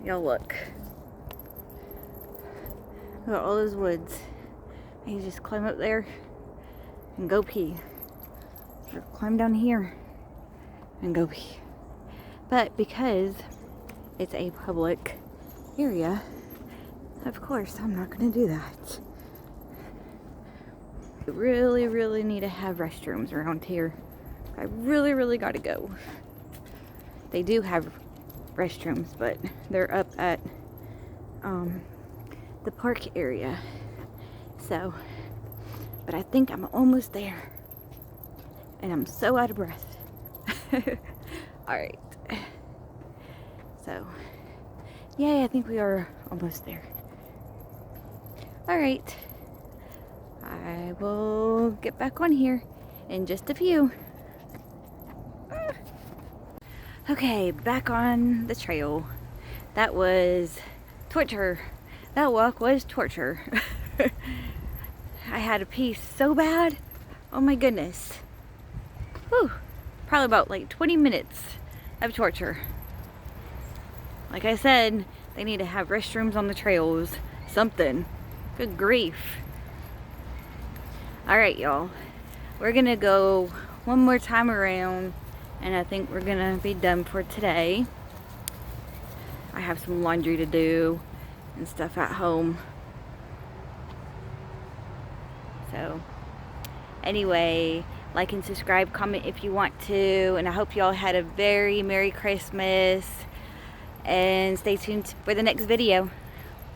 Y'all look. Look at all those woods. And you just climb up there and go pee. Or climb down here and go pee. But because it's a public area, of course I'm not going to do that. We really need to have restrooms around here. I really got to go. They do have restrooms, but they're up at the park area. So, but I think I'm almost there. And I'm so out of breath. Alright. So, yay, I think we are almost there. Alright. I will get back on here in just a few. Okay, back on the trail. That was torture. That walk was torture. I had to pee so bad. Oh my goodness. Whew. Probably about like 20 minutes of torture. Like I said, they need to have restrooms on the trails. Something. Good grief. Alright, y'all. We're gonna go one more time around, and I think we're gonna be done for today. I have some laundry to do and stuff at home. So, anyway, like and subscribe, comment if you want to, and I hope y'all had a very Merry Christmas, and stay tuned for the next video.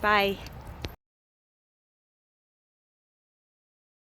Bye.